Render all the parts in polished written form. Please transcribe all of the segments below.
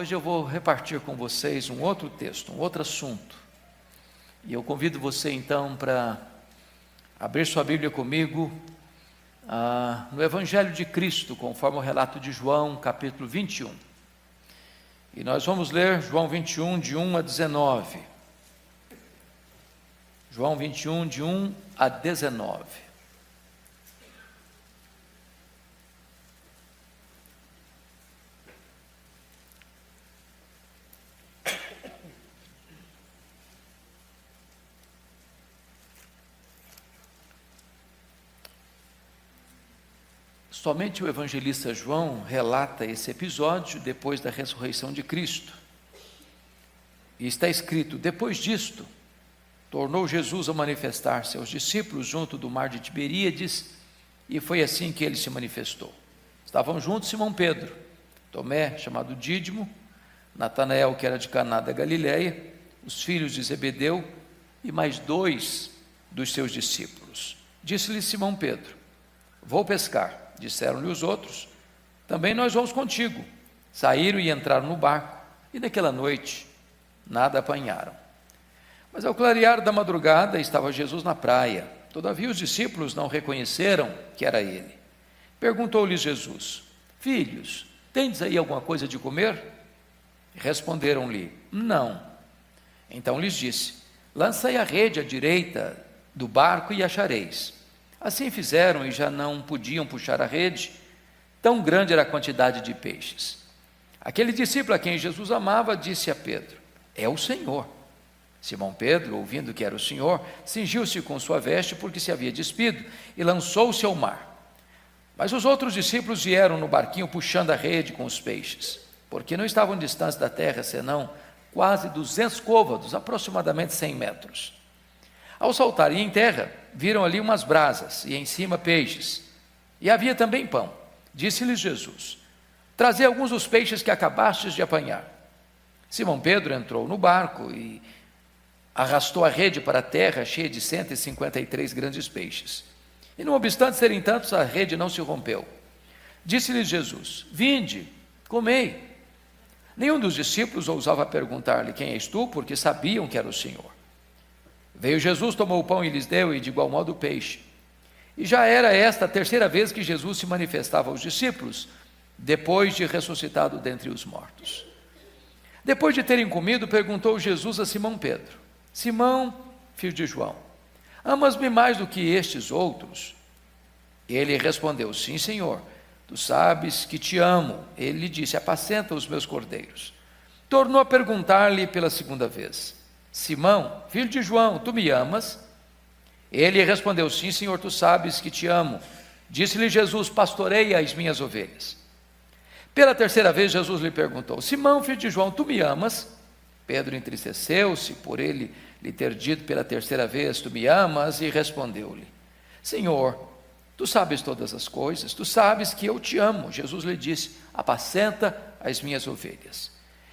Hoje eu vou repartir com vocês um outro texto, um outro assunto. E eu convido você então para abrir sua Bíblia comigo no Evangelho de Cristo, conforme o relato de João, capítulo 21. E nós vamos ler João 21, de 1 a 19. João 21, de 1 a 19. Somente o evangelista João relata esse episódio depois da ressurreição de Cristo. E está escrito: depois disto, tornou Jesus a manifestar-se aos discípulos junto do mar de Tiberíades, e foi assim que ele se manifestou. Estavam juntos Simão Pedro, Tomé, chamado Dídimo, Natanael, que era de Caná da Galileia, os filhos de Zebedeu e mais 2 dos seus discípulos. Disse-lhe Simão Pedro: vou pescar. Disseram-lhe os outros: também nós vamos contigo. Saíram e entraram no barco, e naquela noite nada apanharam. Mas ao clarear da madrugada estava Jesus na praia. Todavia os discípulos não reconheceram que era ele. Perguntou-lhes Jesus: filhos, tendes aí alguma coisa de comer? Responderam-lhe: não. Então lhes disse: lançai a rede à direita do barco e achareis. Assim fizeram e já não podiam puxar a rede, tão grande era a quantidade de peixes. Aquele discípulo a quem Jesus amava disse a Pedro: é o Senhor. Simão Pedro, ouvindo que era o Senhor, cingiu-se com sua veste porque se havia despido e lançou-se ao mar. Mas os outros discípulos vieram no barquinho puxando a rede com os peixes, porque não estavam distantes da terra senão quase 200 côvados, aproximadamente 100 metros. Ao saltarem em terra, viram ali umas brasas e em cima peixes, e havia também pão. Disse-lhes Jesus: trazei alguns dos peixes que acabastes de apanhar. Simão Pedro entrou no barco e arrastou a rede para a terra, cheia de 153 grandes peixes. E não obstante serem tantos, a rede não se rompeu. Disse-lhes Jesus: vinde, comei. Nenhum dos discípulos ousava perguntar-lhe: quem és tu? Porque sabiam que era o Senhor. Veio Jesus, tomou o pão e lhes deu, e de igual modo o peixe. E já era esta a terceira vez que Jesus se manifestava aos discípulos, depois de ressuscitado dentre os mortos. Depois de terem comido, perguntou Jesus a Simão Pedro: Simão, filho de João, amas-me mais do que estes outros? Ele respondeu: sim, Senhor, tu sabes que te amo. Ele lhe disse: apacenta os meus cordeiros. Tornou a perguntar-lhe pela segunda vez: Simão, filho de João, tu me amas? Ele respondeu: sim, Senhor, tu sabes que te amo. Disse-lhe Jesus: pastoreia as minhas ovelhas. Pela terceira vez Jesus lhe perguntou: Simão, filho de João, tu me amas? Pedro entristeceu-se por ele lhe ter dito pela terceira vez: tu me amas? E respondeu-lhe: Senhor, tu sabes todas as coisas, tu sabes que eu te amo. Jesus lhe disse: apacenta as minhas ovelhas.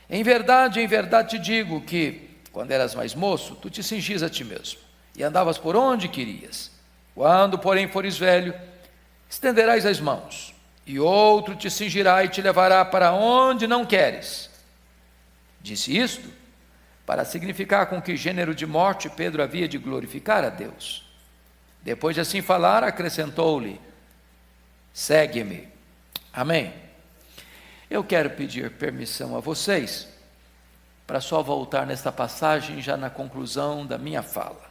Em verdade te digo que quando eras mais moço, tu te cingis a ti mesmo, e andavas por onde querias. Quando, porém, fores velho, estenderás as mãos, e outro te cingirá e te levará para onde não queres. Disse isto para significar com que gênero de morte Pedro havia de glorificar a Deus. Depois de assim falar, acrescentou-lhe: segue-me. Amém. Eu quero pedir permissão a vocês para só voltar nesta passagem já na conclusão da minha fala.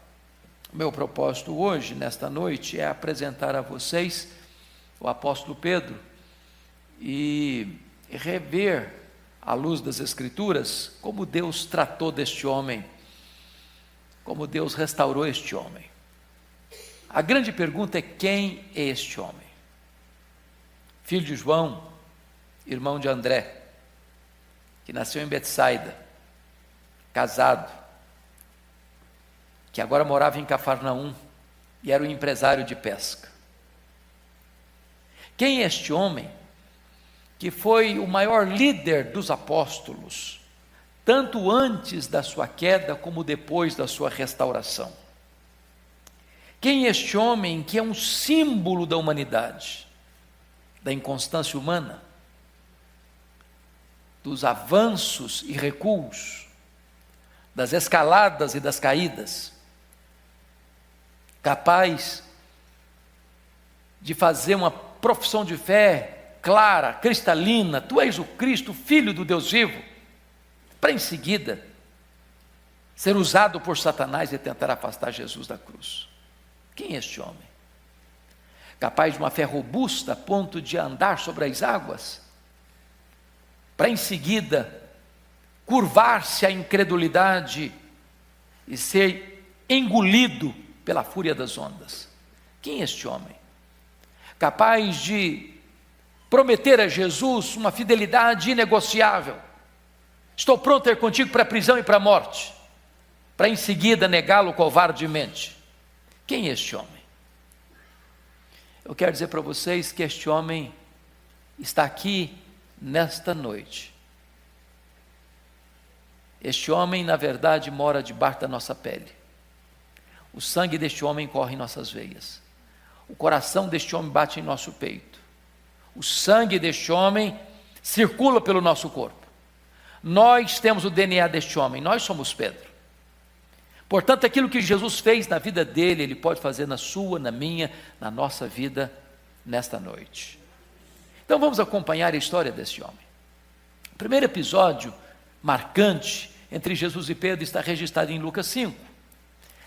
O meu propósito hoje, nesta noite, é apresentar a vocês o apóstolo Pedro e rever, à luz das Escrituras, como Deus tratou deste homem, como Deus restaurou este homem. A grande pergunta é: quem é este homem? Filho de João, irmão de André, que nasceu em Betsaida, casado, que agora morava em Cafarnaum e era um empresário de pesca. Quem é este homem que foi o maior líder dos apóstolos, tanto antes da sua queda como depois da sua restauração? Quem é este homem que é um símbolo da humanidade, da inconstância humana? dos avanços e recuos, das escaladas e das caídas, capaz de fazer uma profissão de fé clara, cristalina: tu és o Cristo, Filho do Deus vivo, para em seguida ser usado por Satanás e tentar afastar Jesus da cruz. Quem é este homem? Capaz de uma fé robusta a ponto de andar sobre as águas, para em seguida curvar-se à incredulidade e ser engolido pela fúria das ondas. Quem é este homem? Capaz de prometer a Jesus uma fidelidade inegociável: estou pronto a ir contigo para a prisão e para a morte, para em seguida negá-lo covardemente. Quem é este homem? Eu quero dizer para vocês que este homem está aqui nesta noite. Este homem, na verdade, mora debaixo da nossa pele. O sangue deste homem corre em nossas veias. O coração deste homem bate em nosso peito. O sangue deste homem circula pelo nosso corpo. Nós temos o DNA deste homem, nós somos Pedro. Portanto, aquilo que Jesus fez na vida dele, Ele pode fazer na sua, na minha, na nossa vida, nesta noite. Então vamos acompanhar a história desse homem. O primeiro episódio marcante entre Jesus e Pedro está registrado em Lucas 5.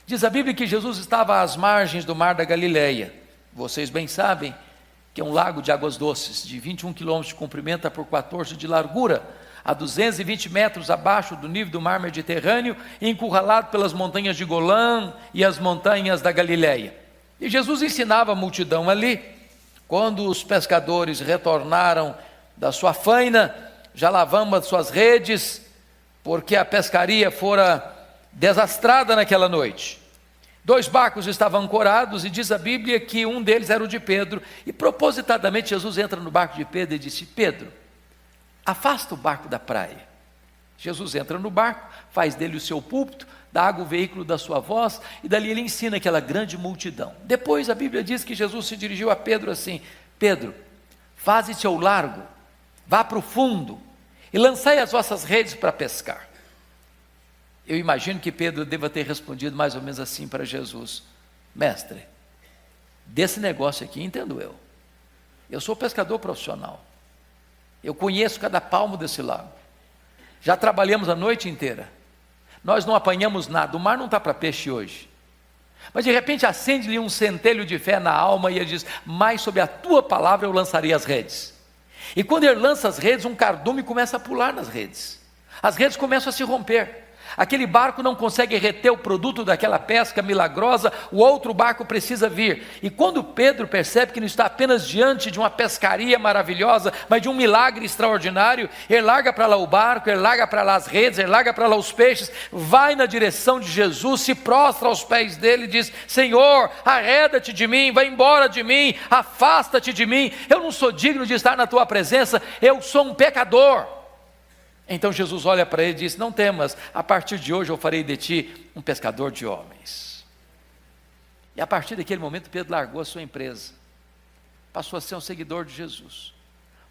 Diz a Bíblia que Jesus estava às margens do mar da Galileia. Vocês bem sabem que é um lago de águas doces, de 21 quilômetros de comprimento por 14 de largura, a 220 metros abaixo do nível do mar Mediterrâneo, encurralado pelas montanhas de Golã e as montanhas da Galileia. E Jesus ensinava a multidão ali. Quando os pescadores retornaram da sua faina, já lavando as suas redes, porque a pescaria fora desastrada naquela noite. 2 barcos estavam ancorados, e diz a Bíblia que um deles era o de Pedro, e propositadamente Jesus entra no barco de Pedro e disse: Pedro, afasta o barco da praia. Jesus entra no barco, faz dele o seu púlpito, dá água o veículo da sua voz, e dali ele ensina aquela grande multidão. Depois a Bíblia diz que Jesus se dirigiu a Pedro assim: Pedro, faze-te ao largo, vá para o fundo, e lançai as vossas redes para pescar. Eu imagino que Pedro deva ter respondido mais ou menos assim para Jesus: mestre, desse negócio aqui entendo eu sou pescador profissional, eu conheço cada palmo desse lago, já trabalhamos a noite inteira, nós não apanhamos nada, o mar não está para peixe hoje. Mas de repente acende-lhe um centelho de fé na alma, e ele diz: mas sob a tua palavra eu lançarei as redes. E quando ele lança as redes, um cardume começa a pular nas redes, as redes começam a se romper, aquele barco não consegue reter o produto daquela pesca milagrosa, o outro barco precisa vir. E quando Pedro percebe que não está apenas diante de uma pescaria maravilhosa, mas de um milagre extraordinário, ele larga para lá o barco, ele larga para lá as redes, ele larga para lá os peixes, vai na direção de Jesus, se prostra aos pés dele e diz: Senhor, arreda-te de mim, vai embora de mim, afasta-te de mim, eu não sou digno de estar na tua presença, eu sou um pecador. Então Jesus olha para ele e diz: não temas, a partir de hoje eu farei de ti um pescador de homens. E a partir daquele momento Pedro largou a sua empresa, passou a ser um seguidor de Jesus,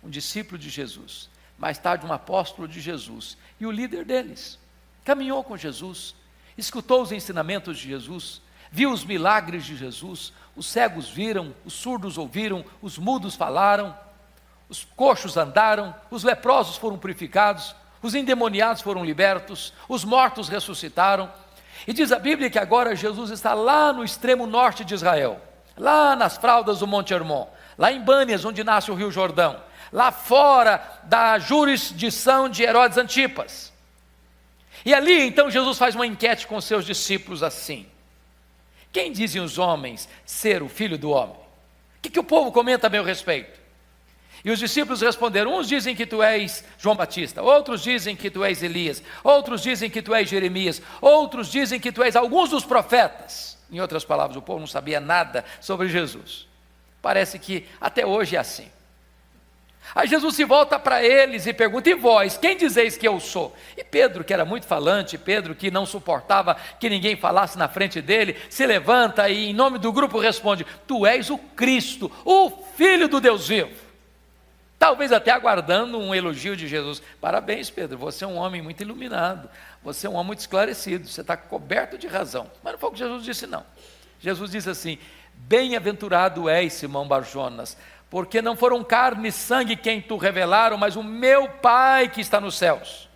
um discípulo de Jesus, mais tarde um apóstolo de Jesus, e o líder deles. Caminhou com Jesus, escutou os ensinamentos de Jesus, viu os milagres de Jesus, os cegos viram, os surdos ouviram, os mudos falaram, os coxos andaram, os leprosos foram purificados, os endemoniados foram libertos, os mortos ressuscitaram. E diz a Bíblia que agora Jesus está lá no extremo norte de Israel, lá nas fraldas do Monte Hermon, lá em Bânias, onde nasce o Rio Jordão, lá fora da jurisdição de Herodes Antipas. E ali então Jesus faz uma enquete com seus discípulos assim: quem dizem os homens ser o Filho do Homem? O que o povo comenta a meu respeito? E os discípulos responderam: uns dizem que tu és João Batista, outros dizem que tu és Elias, outros dizem que tu és Jeremias, outros dizem que tu és alguns dos profetas. Em outras palavras, o povo não sabia nada sobre Jesus. Parece que até hoje é assim. Aí Jesus se volta para eles e pergunta: e vós, quem dizeis que eu sou? E Pedro, que era muito falante, Pedro que não suportava que ninguém falasse na frente dele, se levanta e em nome do grupo responde: tu és o Cristo, o Filho do Deus vivo. talvez até aguardando um elogio de Jesus. Parabéns, Pedro, você é um homem muito iluminado, você é um homem muito esclarecido, você está coberto de razão. Mas não foi o que Jesus disse, não. Jesus disse assim: bem-aventurado és, Simão Barjonas, porque não foram carne e sangue quem tu revelaram, mas o meu Pai que está nos céus.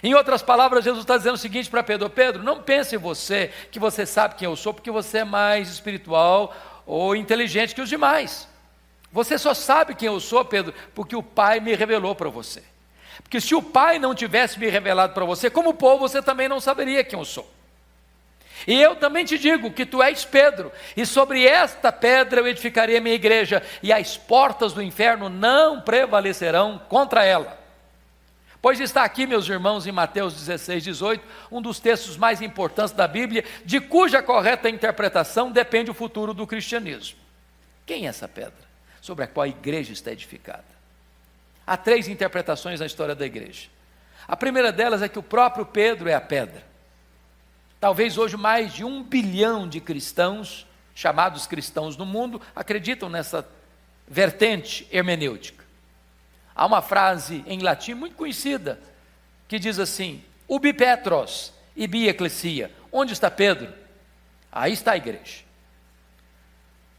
Em outras palavras, Jesus está dizendo o seguinte para Pedro: Pedro, não pense em você, que você sabe quem eu sou, porque você é mais espiritual ou inteligente que os demais. Você só sabe quem eu sou, Pedro, porque o Pai me revelou para você. Porque se o Pai não tivesse me revelado para você, como povo, você também não saberia quem eu sou. E eu também te digo que tu és Pedro, e sobre esta pedra eu edificarei a minha igreja, e as portas do inferno não prevalecerão contra ela. Pois está aqui, meus irmãos, em Mateus 16, 18, um dos textos mais importantes da Bíblia, de cuja correta interpretação depende o futuro do cristianismo. Quem é essa pedra sobre a qual a igreja está edificada? Há 3 interpretações na história da igreja. A primeira delas é que o próprio Pedro é a pedra. Talvez hoje mais de 1 bilhão de cristãos, chamados cristãos no mundo, acreditam nessa vertente hermenêutica. Há uma frase em latim muito conhecida, que diz assim: ubi Petros, ibi ecclesia. Onde está Pedro? Aí está a igreja.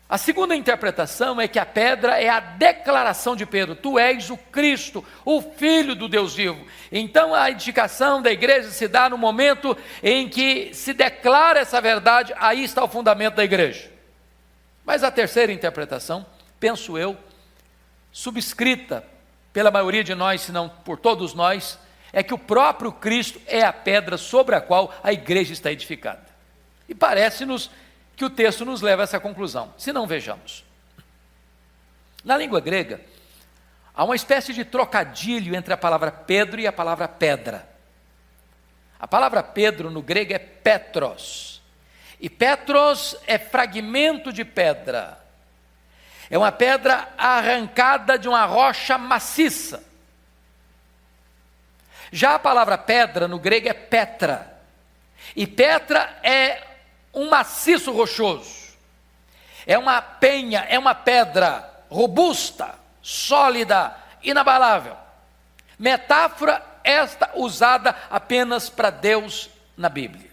A segunda interpretação é que a pedra é a declaração de Pedro: tu és o Cristo, o Filho do Deus vivo. Então a edificação da igreja se dá no momento em que se declara essa verdade, aí está o fundamento da igreja. Mas a terceira interpretação, penso eu, subscrita pela maioria de nós, se não por todos nós, é que o próprio Cristo é a pedra sobre a qual a igreja está edificada. E parece-nos que o texto nos leva a essa conclusão, se não vejamos. Na língua grega, há uma espécie de trocadilho entre a palavra Pedro e a palavra pedra. A palavra Pedro no grego é Petros, e Petros é fragmento de pedra. É uma pedra arrancada de uma rocha maciça. Já a palavra pedra no grego é Petra, e Petra é um maciço rochoso, é uma penha, é uma pedra robusta, sólida, inabalável. Metáfora esta usada apenas para Deus na Bíblia.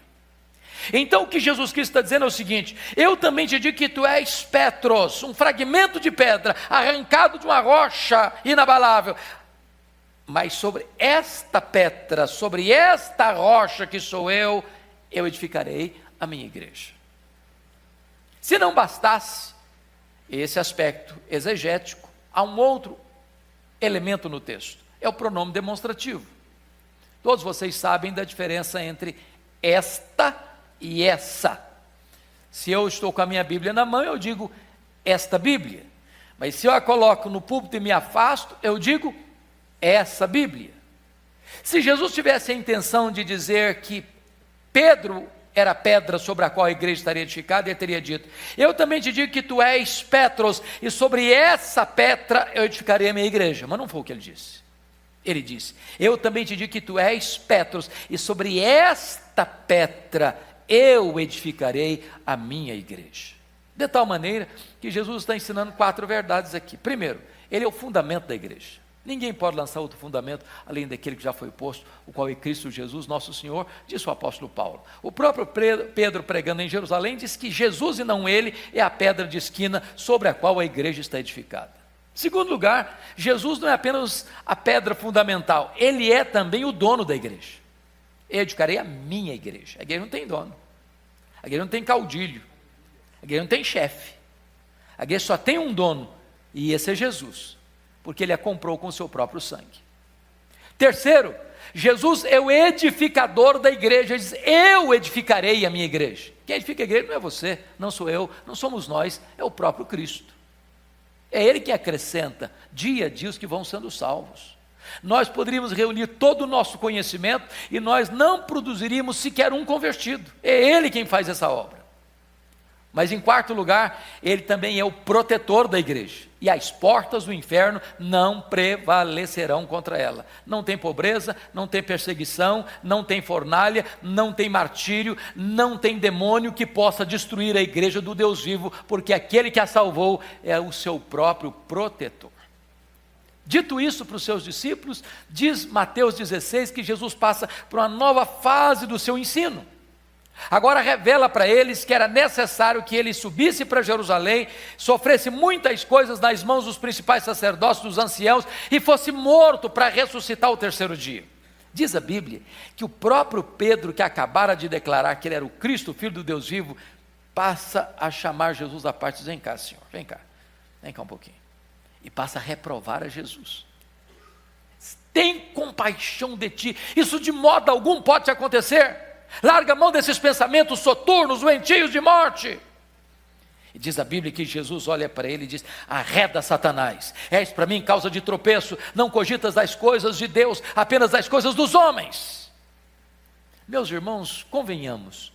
Então o que Jesus Cristo está dizendo é o seguinte: eu também te digo que tu és Petros, um fragmento de pedra, arrancado de uma rocha inabalável, mas sobre esta pedra, sobre esta rocha que sou eu edificarei a minha igreja. Se não bastasse esse aspecto exegético, há um outro elemento no texto, é o pronome demonstrativo. Todos vocês sabem da diferença entre esta e essa. Se eu estou com a minha Bíblia na mão, eu digo esta Bíblia, mas se eu a coloco no púlpito e me afasto, eu digo essa Bíblia. Se Jesus tivesse a intenção de dizer que Pedro era a pedra sobre a qual a igreja estaria edificada, ele teria dito: eu também te digo que tu és Petros, e sobre essa pedra eu edificarei a minha igreja. Mas não foi o que ele disse. Ele disse: eu também te digo que tu és Petros, e sobre esta pedra eu edificarei a minha igreja. De tal maneira que Jesus está ensinando 4 verdades aqui. Primeiro, ele é o fundamento da igreja. Ninguém pode lançar outro fundamento além daquele que já foi posto, o qual é Cristo Jesus, nosso Senhor, disse o apóstolo Paulo. O próprio Pedro, pregando em Jerusalém, disse que Jesus e não ele é a pedra de esquina sobre a qual a igreja está edificada. Segundo lugar, Jesus não é apenas a pedra fundamental, ele é também o dono da igreja. Eu edificarei a minha igreja. A igreja não tem dono, a igreja não tem caudilho, a igreja não tem chefe, a igreja só tem um dono, e esse é Jesus, porque ele a comprou com o seu próprio sangue. Terceiro, Jesus é o edificador da igreja. Ele diz: eu edificarei a minha igreja. Quem edifica a igreja não é você, não sou eu, não somos nós, é o próprio Cristo. É ele que acrescenta dia a dia os que vão sendo salvos. Nós poderíamos reunir todo o nosso conhecimento e nós não produziríamos sequer um convertido. É ele quem faz essa obra. Mas em quarto lugar, ele também é o protetor da igreja, e as portas do inferno não prevalecerão contra ela. Não tem pobreza, não tem perseguição, não tem fornalha, não tem martírio, não tem demônio que possa destruir a igreja do Deus vivo, porque aquele que a salvou é o seu próprio protetor. Dito isso para os seus discípulos, diz Mateus 16 que Jesus passa por uma nova fase do seu ensino. Agora revela para eles que era necessário que ele subisse para Jerusalém, sofresse muitas coisas nas mãos dos principais sacerdotes, dos anciãos, e fosse morto para ressuscitar ao terceiro dia. Diz a Bíblia que o próprio Pedro, que acabara de declarar que ele era o Cristo, o Filho do Deus vivo, passa a chamar Jesus à parte e diz: vem cá, Senhor, vem cá um pouquinho. E passa a reprovar a Jesus. Tem compaixão de ti, isso de modo algum pode te acontecer. Larga a mão desses pensamentos soturnos, doentios de morte. E diz a Bíblia que Jesus olha para ele e diz: arreda, Satanás, és para mim causa de tropeço, não cogitas das coisas de Deus, apenas das coisas dos homens. Meus irmãos, convenhamos,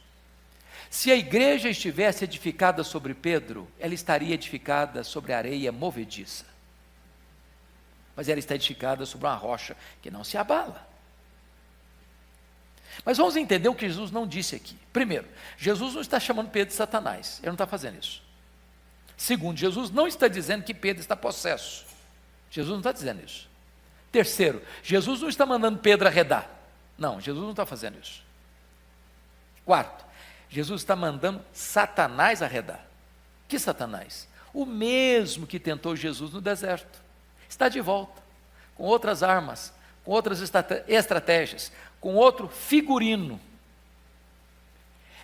se a igreja estivesse edificada sobre Pedro, ela estaria edificada sobre areia movediça, mas ela está edificada sobre uma rocha que não se abala. Mas vamos entender o que Jesus não disse aqui. Primeiro, Jesus não está chamando Pedro de Satanás, ele não está fazendo isso. Segundo, Jesus não está dizendo que Pedro está possesso, Jesus não está dizendo isso. Terceiro, Jesus não está mandando Pedro arredar, não, Jesus não está fazendo isso. Quarto, Jesus está mandando Satanás arredar. Que Satanás? O mesmo que tentou Jesus no deserto, está de volta, com outras armas, com outras estratégias, com outro figurino.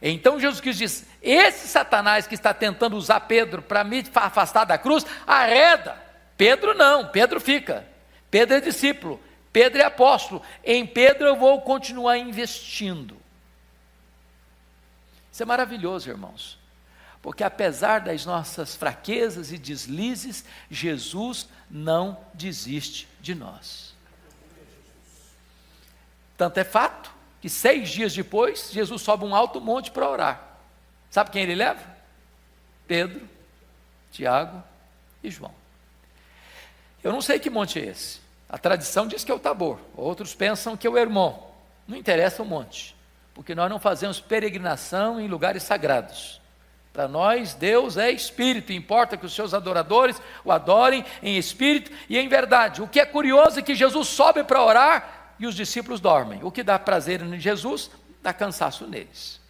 Então Jesus Cristo diz: esse Satanás que está tentando usar Pedro para me afastar da cruz, arreda. Pedro não, Pedro fica. Pedro é discípulo, Pedro é apóstolo, em Pedro eu vou continuar investindo. Isso é maravilhoso, irmãos, porque apesar das nossas fraquezas e deslizes, Jesus não desiste de nós. Tanto é fato que 6 dias depois, Jesus sobe um alto monte para orar. Sabe quem ele leva? Pedro, Tiago e João. Eu não sei que monte é esse. A tradição diz que é o Tabor, outros pensam que é o Hermon. Não interessa o monte, porque nós não fazemos peregrinação em lugares sagrados. Para nós, Deus é espírito, importa que os seus adoradores o adorem em espírito e em verdade. O que é curioso é que Jesus sobe para orar e os discípulos dormem. O que dá prazer em Jesus, dá cansaço neles.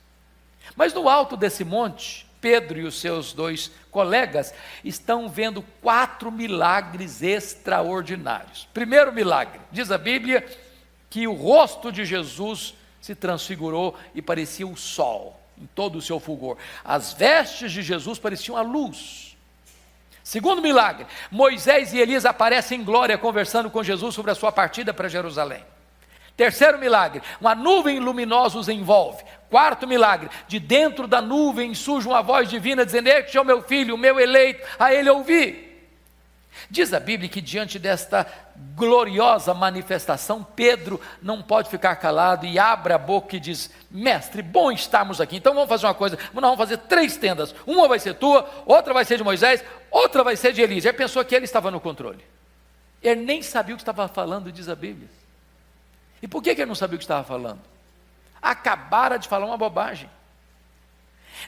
Mas no alto desse monte, Pedro e os seus 2 colegas estão vendo 4 milagres extraordinários. Primeiro milagre, diz a Bíblia que o rosto de Jesus se transfigurou e parecia o sol, em todo o seu fulgor. As vestes de Jesus pareciam a luz. Segundo milagre, Moisés e Elias aparecem em glória conversando com Jesus sobre a sua partida para Jerusalém. Terceiro milagre, uma nuvem luminosa os envolve. Quarto milagre, de dentro da nuvem surge uma voz divina dizendo: este é o meu filho, o meu eleito, a ele ouvi. Diz a Bíblia que diante desta gloriosa manifestação, Pedro não pode ficar calado e abre a boca e diz: mestre, bom estarmos aqui, então vamos fazer uma coisa, nós vamos fazer 3 tendas, uma vai ser tua, outra vai ser de Moisés, outra vai ser de Elias. Ele pensou que ele estava no controle, ele nem sabia o que estava falando, diz a Bíblia. E por que ele não sabia o que estava falando? Acabara de falar uma bobagem.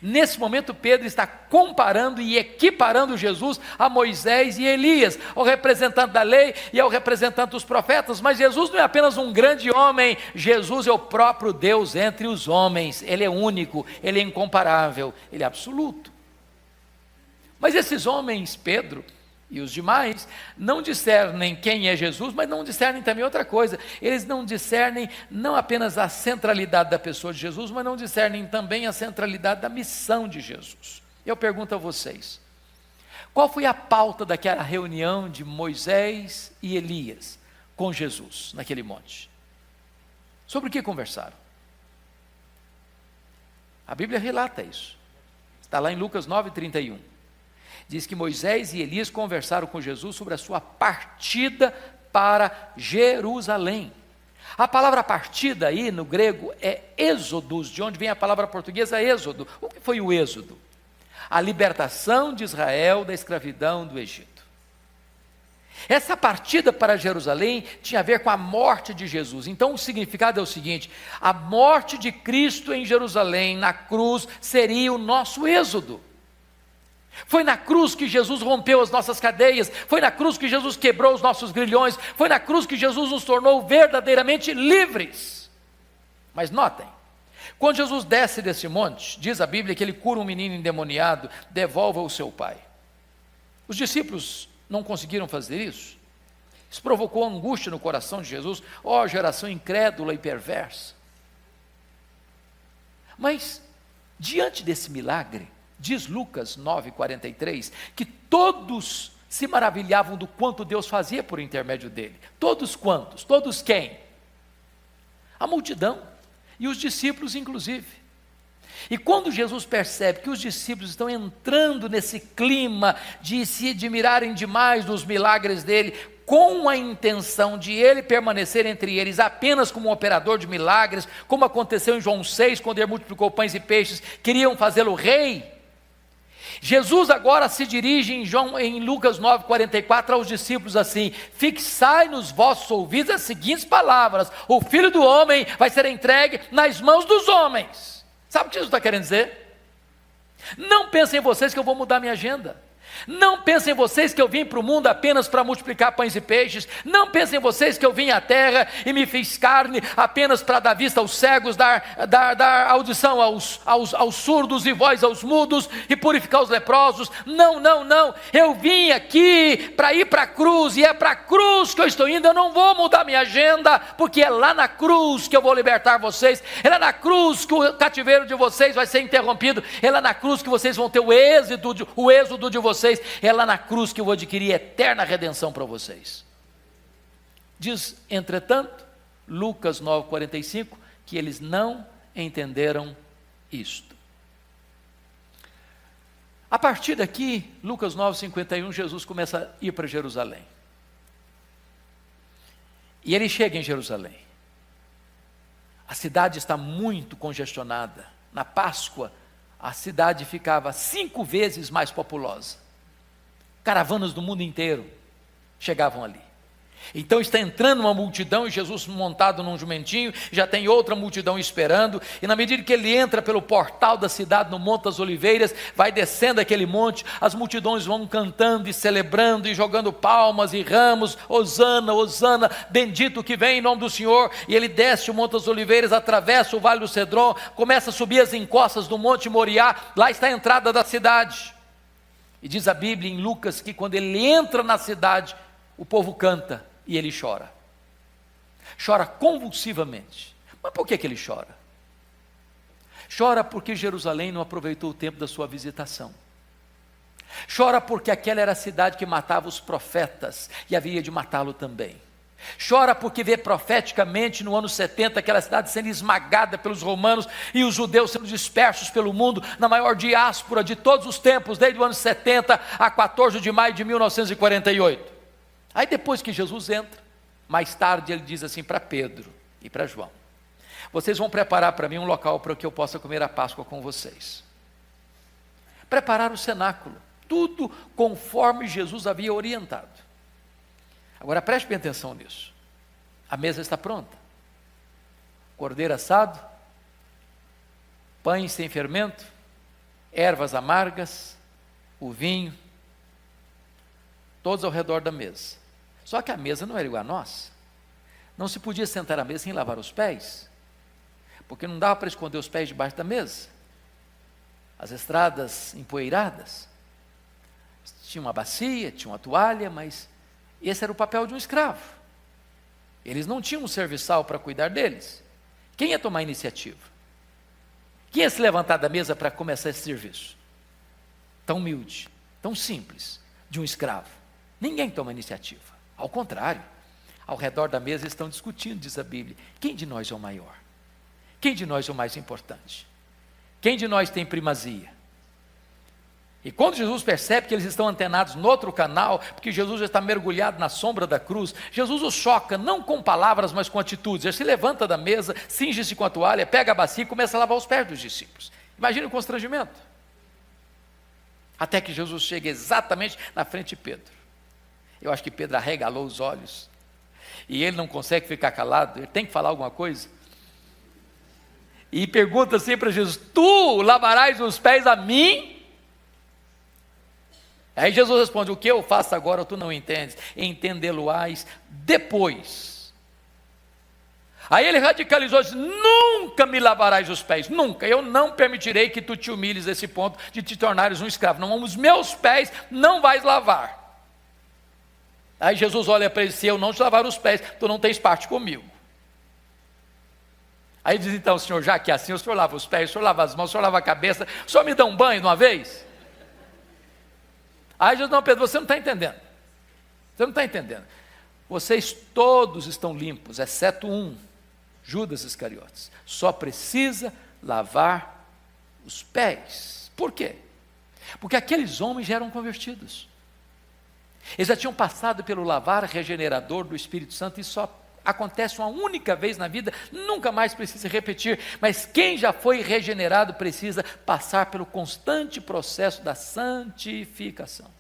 Nesse momento Pedro está comparando e equiparando Jesus a Moisés e Elias, ao representante da lei e ao representante dos profetas. Mas Jesus não é apenas um grande homem, Jesus é o próprio Deus entre os homens. Ele é único, ele é incomparável, ele é absoluto. Mas esses homens, Pedro e os demais, não discernem quem é Jesus, mas não discernem também outra coisa. Eles não discernem não apenas a centralidade da pessoa de Jesus, mas não discernem também a centralidade da missão de Jesus. Eu pergunto a vocês, qual foi a pauta daquela reunião de Moisés e Elias com Jesus, naquele monte? Sobre o que conversaram? A Bíblia relata isso, está lá em Lucas 9:31. Diz que Moisés e Elias conversaram com Jesus sobre a sua partida para Jerusalém. A palavra partida aí no grego é êxodos, de onde vem a palavra portuguesa êxodo. O que foi o êxodo? A libertação de Israel da escravidão do Egito. Essa partida para Jerusalém tinha a ver com a morte de Jesus. Então o significado é o seguinte: a morte de Cristo em Jerusalém, na cruz, seria o nosso êxodo. Foi na cruz que Jesus rompeu as nossas cadeias, foi na cruz que Jesus quebrou os nossos grilhões, foi na cruz que Jesus nos tornou verdadeiramente livres. Mas notem, quando Jesus desce desse monte, diz a Bíblia que ele cura um menino endemoniado, devolve ao seu pai. Os discípulos não conseguiram fazer isso. Isso provocou angústia no coração de Jesus. Ó, geração incrédula e perversa. Mas, diante desse milagre, diz Lucas 9,43, que todos se maravilhavam do quanto Deus fazia por intermédio dele. Todos quantos? Todos quem? A multidão, e os discípulos inclusive. E quando Jesus percebe que os discípulos estão entrando nesse clima de se admirarem demais dos milagres dele, com a intenção de ele permanecer entre eles apenas como um operador de milagres, como aconteceu em João 6, quando ele multiplicou pães e peixes, queriam fazê-lo rei. Jesus agora se dirige em Lucas 9,44 aos discípulos assim: fixai nos vossos ouvidos as seguintes palavras: o Filho do Homem vai ser entregue nas mãos dos homens. Sabe o que Jesus está querendo dizer? Não pensem em vocês que eu vou mudar minha agenda. Não pensem em vocês que eu vim para o mundo apenas para multiplicar pães e peixes. Não pensem em vocês que eu vim à terra e me fiz carne apenas para dar vista aos cegos, dar audição aos surdos e voz aos mudos e purificar os leprosos. Não, não, não. Eu vim aqui para ir para a cruz, e é para a cruz que eu estou indo. Eu não vou mudar minha agenda, porque é lá na cruz que eu vou libertar vocês. É lá na cruz que o cativeiro de vocês vai ser interrompido. É lá na cruz que vocês vão ter o êxodo de vocês. É lá na cruz que eu vou adquirir eterna redenção para vocês. Diz, entretanto, Lucas 9,45, que eles não entenderam isto. A partir daqui, Lucas 9,51, Jesus começa a ir para Jerusalém. E ele chega em Jerusalém. A cidade está muito congestionada. Na Páscoa, a cidade ficava 5 vezes mais populosa. Caravanas do mundo inteiro chegavam ali. Então está entrando uma multidão, e Jesus montado num jumentinho, já tem outra multidão esperando, e na medida que ele entra pelo portal da cidade, no Monte das Oliveiras, vai descendo aquele monte, as multidões vão cantando e celebrando, e jogando palmas e ramos: Hosana, Hosana, bendito que vem em nome do Senhor. E ele desce o Monte das Oliveiras, atravessa o Vale do Cedron, começa a subir as encostas do Monte Moriá, lá está a entrada da cidade. E diz a Bíblia em Lucas que quando ele entra na cidade, o povo canta e ele chora. Chora convulsivamente. Mas por que ele chora? Chora porque Jerusalém não aproveitou o tempo da sua visitação. Chora porque aquela era a cidade que matava os profetas e havia de matá-lo também. Chora porque vê profeticamente no ano 70 aquela cidade sendo esmagada pelos romanos e os judeus sendo dispersos pelo mundo na maior diáspora de todos os tempos, desde o ano 70 a 14 de maio de 1948. Aí depois que Jesus entra, mais tarde ele diz assim para Pedro e para João: vocês vão preparar para mim um local para que eu possa comer a Páscoa com vocês. Preparar o cenáculo, tudo conforme Jesus havia orientado. Agora preste bem atenção nisso. A mesa está pronta. Cordeiro assado, pães sem fermento, ervas amargas, o vinho, todos ao redor da mesa. Só que a mesa não era igual a nossa. Não se podia sentar à mesa sem lavar os pés, porque não dava para esconder os pés debaixo da mesa. As estradas empoeiradas. Tinha uma bacia, tinha uma toalha, mas esse era o papel de um escravo. Eles não tinham um serviçal para cuidar deles. Quem ia tomar a iniciativa? Quem ia se levantar da mesa para começar esse serviço? Tão humilde, tão simples, de um escravo. Ninguém toma a iniciativa. Ao contrário, ao redor da mesa estão discutindo, diz a Bíblia: quem de nós é o maior? Quem de nós é o mais importante? Quem de nós tem primazia? E quando Jesus percebe que eles estão antenados no outro canal, porque Jesus já está mergulhado na sombra da cruz, Jesus os choca, não com palavras, mas com atitudes. Ele se levanta da mesa, cinge-se com a toalha, pega a bacia e começa a lavar os pés dos discípulos. Imagina o constrangimento. Até que Jesus chega exatamente na frente de Pedro. Eu acho que Pedro arregalou os olhos, e ele não consegue ficar calado, ele tem que falar alguma coisa. E pergunta assim para Jesus: tu lavarás os pés a mim? Aí Jesus responde: o que eu faço agora tu não entendes, entendê-lo-ás depois. Aí ele radicalizou e disse: nunca me lavarás os pés, nunca, eu não permitirei que tu te humilhes a esse ponto de te tornares um escravo, não, os meus pés não vais lavar. Aí Jesus olha para ele: se eu não te lavar os pés, tu não tens parte comigo. Aí diz: então, senhor, já que é assim, o senhor lava os pés, o senhor lava as mãos, o senhor lava a cabeça, o senhor me dá um banho de uma vez? Aí Jesus: não, Pedro, você não está entendendo, você não está entendendo, vocês todos estão limpos, exceto um, Judas Iscariotes, só precisa lavar os pés. Por quê? Porque aqueles homens já eram convertidos, eles já tinham passado pelo lavar regenerador do Espírito Santo, e só acontece uma única vez na vida, nunca mais precisa repetir. Mas quem já foi regenerado precisa passar pelo constante processo da santificação.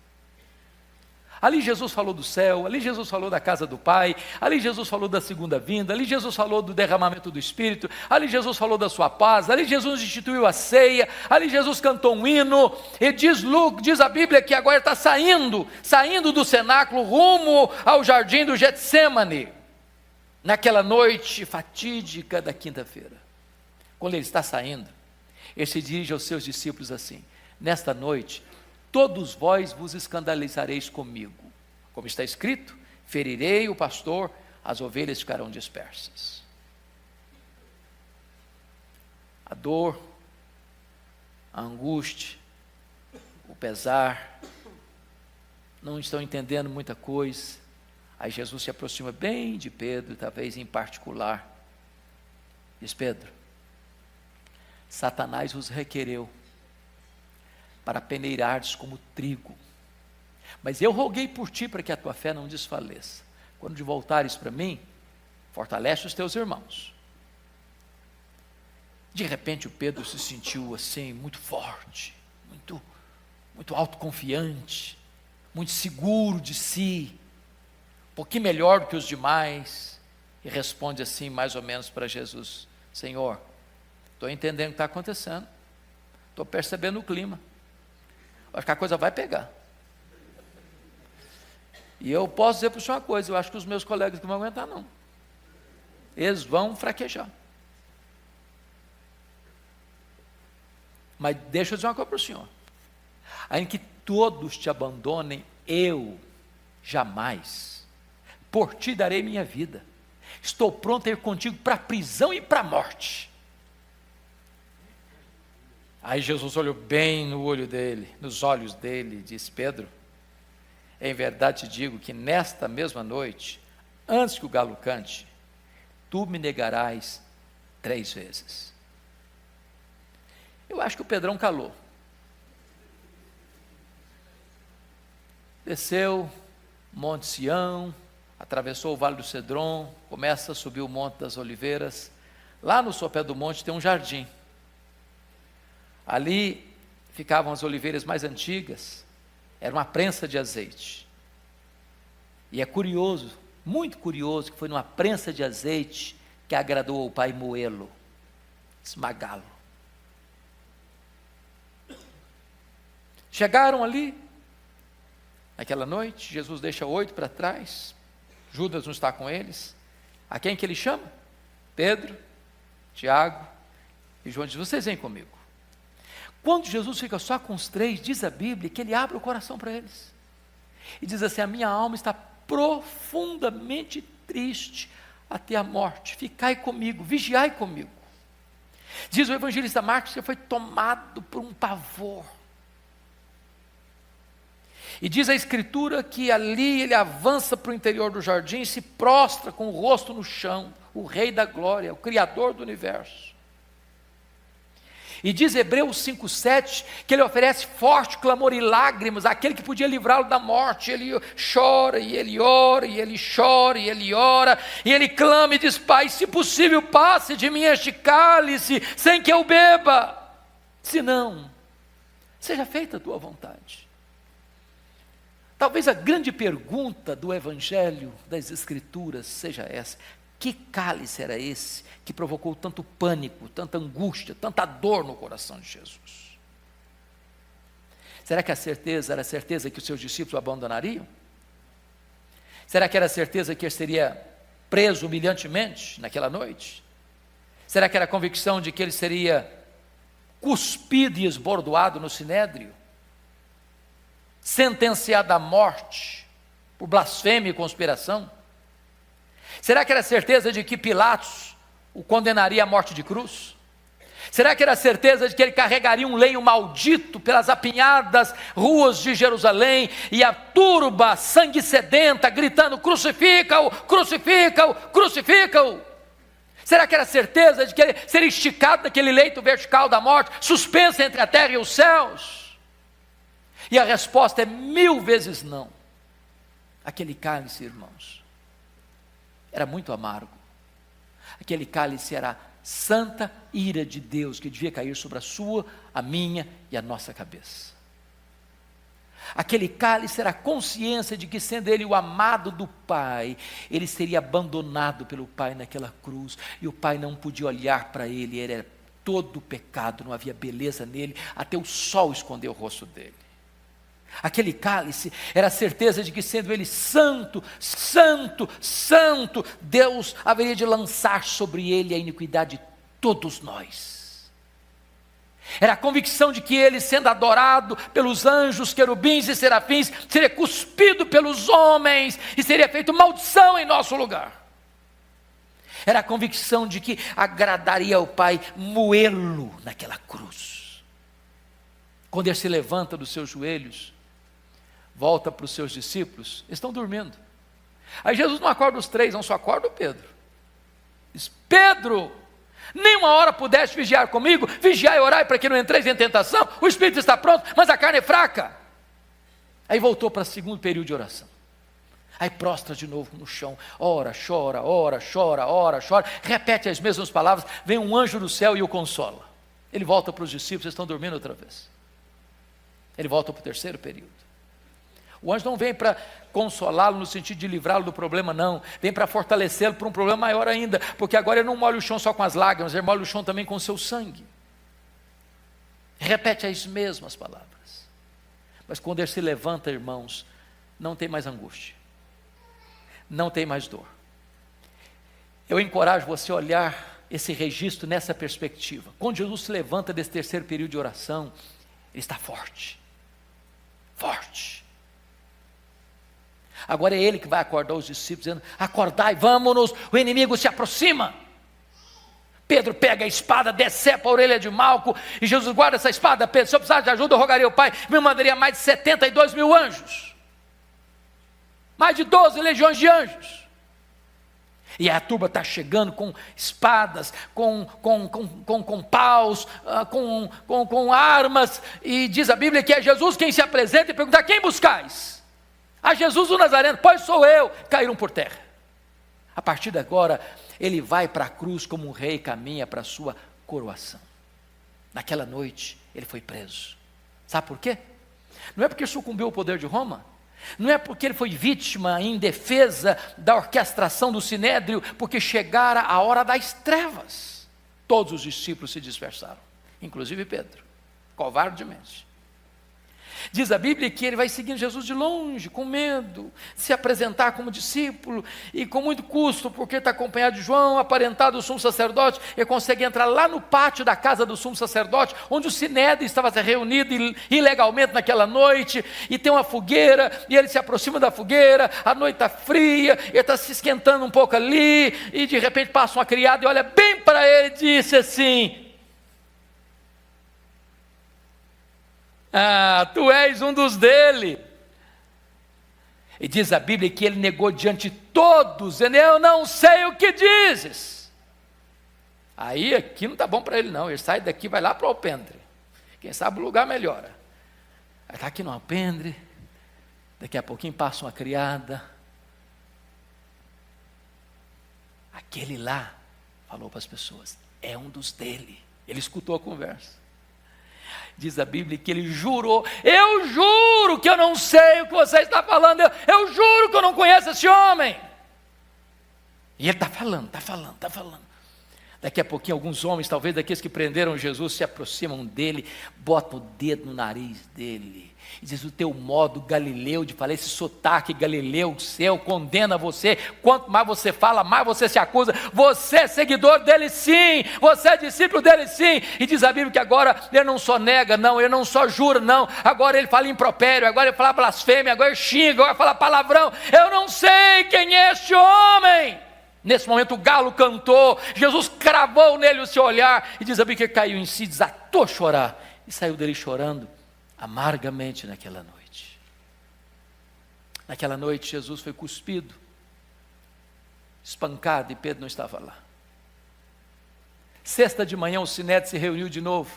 Ali Jesus falou do céu, ali Jesus falou da casa do Pai, ali Jesus falou da segunda vinda, ali Jesus falou do derramamento do Espírito, ali Jesus falou da sua paz, ali Jesus instituiu a ceia, ali Jesus cantou um hino, e diz a Bíblia que agora está saindo do cenáculo rumo ao jardim do Getsêmani, naquela noite fatídica da quinta-feira. Quando ele está saindo, ele se dirige aos seus discípulos assim: nesta noite, todos vós vos escandalizareis comigo. Como está escrito: ferirei o pastor, as ovelhas ficarão dispersas. A dor, a angústia, o pesar, não estão entendendo muita coisa. Aí Jesus se aproxima bem de Pedro, talvez em particular, diz: Pedro, Satanás vos requereu para peneirares como trigo, mas eu roguei por ti para que a tua fé não desfaleça. Quando de voltares para mim, fortalece os teus irmãos. De repente o Pedro se sentiu assim, muito forte, muito autoconfiante, muito seguro de si, um pouquinho melhor do que os demais, e responde assim, mais ou menos para Jesus: Senhor, estou entendendo o que está acontecendo, estou percebendo o clima, acho que a coisa vai pegar, e eu posso dizer para o senhor uma coisa: eu acho que os meus colegas não vão aguentar não, eles vão fraquejar. Mas deixa eu dizer uma coisa para o senhor: ainda que todos te abandonem, eu jamais por ti darei minha vida, estou pronto a ir contigo para a prisão e para a morte. Aí Jesus olhou bem no olho dele, nos olhos dele, e disse: Pedro, em verdade te digo que nesta mesma noite, antes que o galo cante, tu me negarás 3 vezes. Eu acho que o Pedrão calou. Desceu Monte Sião, atravessou o Vale do Cedron, começa a subir o Monte das Oliveiras. Lá no sopé do monte tem um jardim. Ali ficavam as oliveiras mais antigas, era uma prensa de azeite. E é curioso, muito curioso, que foi numa prensa de azeite que agradou ao pai moê-lo, esmagá-lo. Chegaram ali, naquela noite, Jesus deixa 8 para trás, Judas não está com eles. A quem que ele chama? Pedro, Tiago e João. Diz: vocês vêm comigo. Quando Jesus fica só com os 3, diz a Bíblia que ele abre o coração para eles, e diz assim: a minha alma está profundamente triste até a morte, ficai comigo, vigiai comigo. Diz o evangelista Marcos que foi tomado por um pavor, e diz a Escritura que ali ele avança para o interior do jardim e se prostra com o rosto no chão, o Rei da Glória, o Criador do Universo. E diz Hebreus 5,7 que ele oferece forte clamor e lágrimas àquele que podia livrá-lo da morte. Ele chora e ele ora, e ele chora e ele ora, e ele clama e diz: Pai, se possível passe de mim este cálice sem que eu beba, se não, seja feita a tua vontade. Talvez a grande pergunta do Evangelho, das Escrituras, seja essa: que cálice era esse que provocou tanto pânico, tanta angústia, tanta dor no coração de Jesus? Será que a certeza era a certeza que os seus discípulos o abandonariam? Será que era a certeza que ele seria preso humilhantemente naquela noite? Será que era a convicção de que ele seria cuspido e esbordoado no sinédrio? Sentenciado à morte por blasfêmia e conspiração? Será que era a certeza de que Pilatos o condenaria à morte de cruz? Será que era a certeza de que ele carregaria um lenho maldito pelas apinhadas ruas de Jerusalém e a turba sangue sedenta gritando: crucifica-o, crucifica-o, crucifica-o? Será que era a certeza de que ele seria esticado naquele leito vertical da morte, suspenso entre a terra e os céus? E a resposta é 1000 vezes não. Aquele cálice, irmãos, era muito amargo. Aquele cálice era santa ira de Deus que devia cair sobre a sua, a minha e a nossa cabeça. Aquele cálice era a consciência de que, sendo ele o amado do Pai, ele seria abandonado pelo Pai naquela cruz, e o Pai não podia olhar para ele, ele era todo pecado, não havia beleza nele, até o sol escondeu o rosto dele. Aquele cálice era a certeza de que, sendo ele santo, santo, santo, Deus haveria de lançar sobre ele a iniquidade de todos nós. Era a convicção de que ele, sendo adorado pelos anjos, querubins e serafins, seria cuspido pelos homens e seria feito maldição em nosso lugar. Era a convicção de que agradaria ao Pai moê-lo naquela cruz. Quando ele se levanta dos seus joelhos, volta para os seus discípulos, eles estão dormindo. Aí Jesus não acorda os três, não, só acorda o Pedro. Diz: Pedro, nem uma hora pudeste vigiar comigo? Vigiai e orai para que não entreis em tentação. O espírito está pronto, mas a carne é fraca. Aí voltou para o segundo período de oração. Aí prostra de novo no chão, ora, chora, ora, chora, ora, chora, repete as mesmas palavras, vem um anjo do céu e o consola. Ele volta para os discípulos, eles estão dormindo outra vez. Ele volta para o terceiro período. O anjo não vem para consolá-lo no sentido de livrá-lo do problema, não. Vem para fortalecê-lo para um problema maior ainda, porque agora ele não molha o chão só com as lágrimas, ele molha o chão também com o seu sangue. Repete as mesmas palavras. Mas quando ele se levanta, irmãos, não tem mais angústia, não tem mais dor. Eu encorajo você a olhar esse registro nessa perspectiva. Quando Jesus se levanta desse terceiro período de oração, ele está forte, forte. Agora é ele que vai acordar os discípulos, dizendo: acordai, vamos-nos, o inimigo se aproxima. Pedro pega a espada, decepa a orelha de Malco, e Jesus: guarda essa espada, Pedro, se eu precisasse de ajuda, eu rogaria ao Pai, me mandaria mais de 72 mil anjos, mais de 12 legiões de anjos. E a turba está chegando com espadas, com paus, com armas, e diz a Bíblia que é Jesus quem se apresenta e pergunta: quem buscais? A Jesus o Nazareno. Pois sou eu. Caíram por terra. A partir de agora, ele vai para a cruz como um rei, caminha para a sua coroação. Naquela noite, ele foi preso. Sabe por quê? Não é porque sucumbiu ao poder de Roma, não é porque ele foi vítima em defesa da orquestração do sinédrio, porque chegara a hora das trevas. Todos os discípulos se dispersaram, inclusive Pedro, covardemente. Diz a Bíblia que ele vai seguindo Jesus de longe, com medo, se apresentar como discípulo, e com muito custo, porque está acompanhado de João, aparentado do sumo sacerdote, ele consegue entrar lá no pátio da casa do sumo sacerdote, onde o sinédrio estava reunido ilegalmente naquela noite, e tem uma fogueira, e ele se aproxima da fogueira, a noite está fria, ele está se esquentando um pouco ali, e de repente passa uma criada e olha bem para ele e disse assim: ah, tu és um dos dele. E diz a Bíblia que ele negou diante de todos, dizendo: eu não sei o que dizes. Aí aqui não está bom para ele não, ele sai daqui, vai lá para o alpendre, quem sabe o lugar melhora. Aí está aqui no alpendre, daqui a pouquinho passa uma criada. Aquele lá falou para as pessoas: é um dos dele. Ele escutou a conversa. Diz a Bíblia que ele jurou: eu juro que eu não sei o que você está falando, eu juro que eu não conheço esse homem. E ele está falando. Daqui a pouquinho, alguns homens, talvez daqueles que prenderam Jesus, se aproximam dele, botam o dedo no nariz dele, e diz: o teu modo galileu de falar, esse sotaque galileu seu, condena você. Quanto mais você fala, mais você se acusa. Você é seguidor dele sim, você é discípulo dele sim. E diz a Bíblia que agora ele não só nega, não, ele não só jura, não, agora ele fala impropério, agora ele fala blasfêmia, agora ele xinga, agora ele fala palavrão. Eu não sei quem é este homem. Nesse momento o galo cantou, Jesus cravou nele o seu olhar, e diz a Bíblia que caiu em si, desatou a chorar, e saiu dele chorando amargamente naquela noite. Naquela noite Jesus foi cuspido, espancado, e Pedro não estava lá. Sexta de manhã o Sinédrio se reuniu de novo,